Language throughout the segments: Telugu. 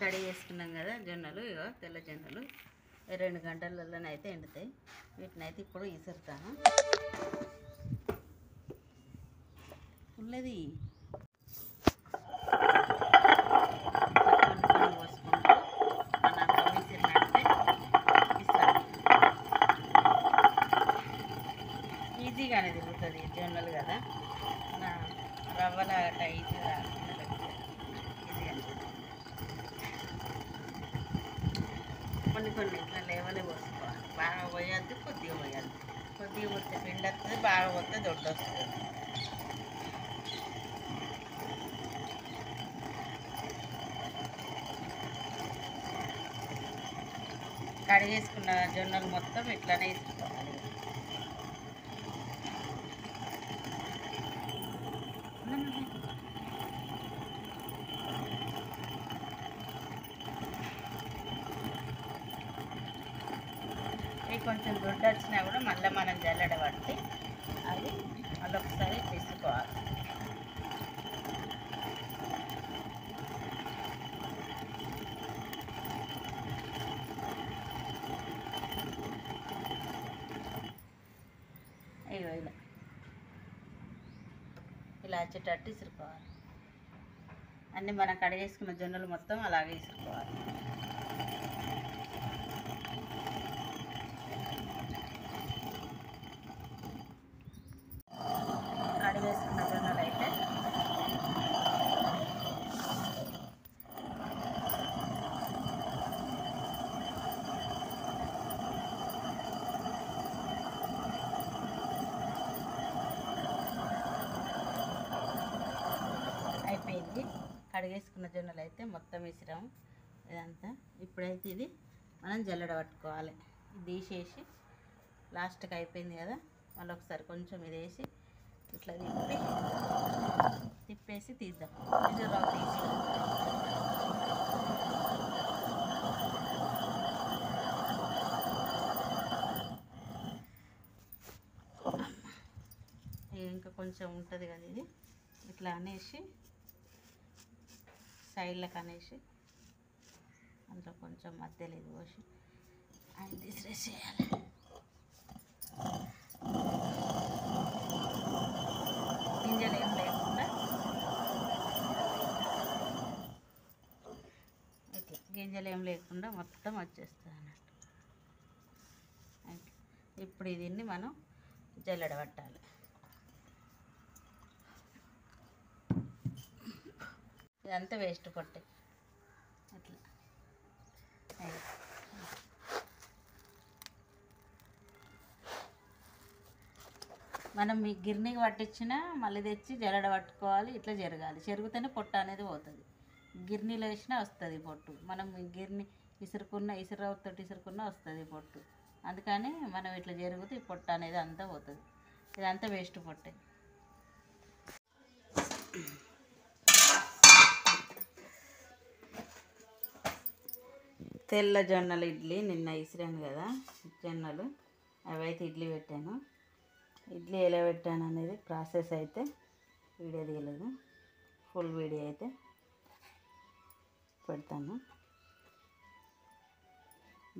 కడిగి వేసుకున్నాం కదా జొన్నలు, ఇగో తెల్ల జొన్నలు 2 గంటలలోనే అయితే ఎండుతాయి. వీటిని అయితే ఇప్పుడు ఇసురుతాను. ఉన్నది కొన్ని పోసుకుంటూ మనం విసిరినట్టే ఇస్తాను. ఈజీగానే తిరుగుతుంది జొన్నలు కదా, మన రవ్వల టైట్గా కొన్ని ఇట్లా లేవలే పోసుకోవాలి. బాగా పోయద్దు, కొద్దిగా పోయద్దు. కొద్దిగా పోతే పిండి వస్తుంది, బాగా పోతే దొడ్డు వస్తుంది. కడిగేసుకున్న జొన్నలు మొత్తం ఇట్లానే వేసుకోవాలి. కొంచెం దొడ్డు వచ్చినా కూడా మళ్ళీ మనం జల్లెడ పట్టి అది మళ్ళీ ఒకసారి తీసుకోవాలి. అయ్యో ఇలా వచ్చేటట్టు ఇసురుకోవాలి. అన్నీ మనం కడిగేసుకున్న జొన్నలు మొత్తం అలాగే ఇసురుకోవాలి. కడిగేసుకున్న జొన్నలు అయితే అయిపోయింది. కడిగేసుకున్న జొన్నలు అయితే మొత్తం వేసిరాము ఇదంతా. ఇప్పుడైతే ఇది మనం జల్లెడ పట్టుకోవాలి. ఇది తీసేసి లాస్ట్కి అయిపోయింది కదా, మళ్ళీ ఒకసారి కొంచెం ఇది వేసి ఇట్లా తిప్పేసి తీద్దాం. ఇది తీసి ఇంకా కొంచెం ఉంటుంది కదా, ఇది ఇట్లా అనేసి సైడ్లకు అనేసి అందులో కొంచెం మధ్యలో ఇది పోసి అది తీసేసేయాలి. గింజలు ఏం లేకుండా ఇట్లా గింజలు ఏం లేకుండా మొత్తం వచ్చేస్తుంది అన్నట్టు. ఇప్పుడు దీన్ని మనం జల్లెడ పట్టాలి. ఇదంతా వేస్ట్ పొట్టే అట్లా. మనం మీ గిర్నీకి పట్టించినా మళ్ళీ తెచ్చి జల్లెడ పట్టుకోవాలి. ఇట్లా జరగాలి, చెరుగుతూనే పొట్టు అనేది పోతుంది. గిర్నీలో వేసినా వస్తుంది పొట్టు. మనం గిర్నీ ఇసురవుతో ఇసురుకున్నా వస్తుంది పొట్టు. అందుకని మనం ఇట్లా జరుగుతూ ఈ పొట్టు అనేది అంతా పోతుంది. ఇదంతా వేస్ట్ పొట్టే. తెల్ల జొన్నలు ఇడ్లీ నిన్న ఇసిరాను కదా జొన్నలు, అవైతే ఇడ్లీ పెట్టాను. ఇడ్లీ ఎలా పెట్టాను అనేది ప్రాసెస్ అయితే వీడియో తీయలేదు, ఫుల్ వీడియో అయితే పెడతాను.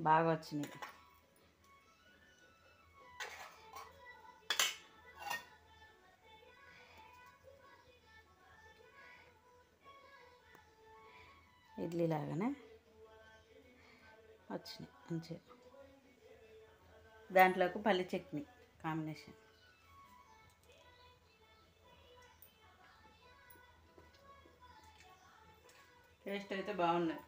బాగా వచ్చినాయి. ఇడ్లీ లాగానే వచ్చినాయి మంచిగా. దాంట్లోకి పల్లి చట్నీ కాంబినేషన్. టేస్ట్ అయితే బాగున్నాయి.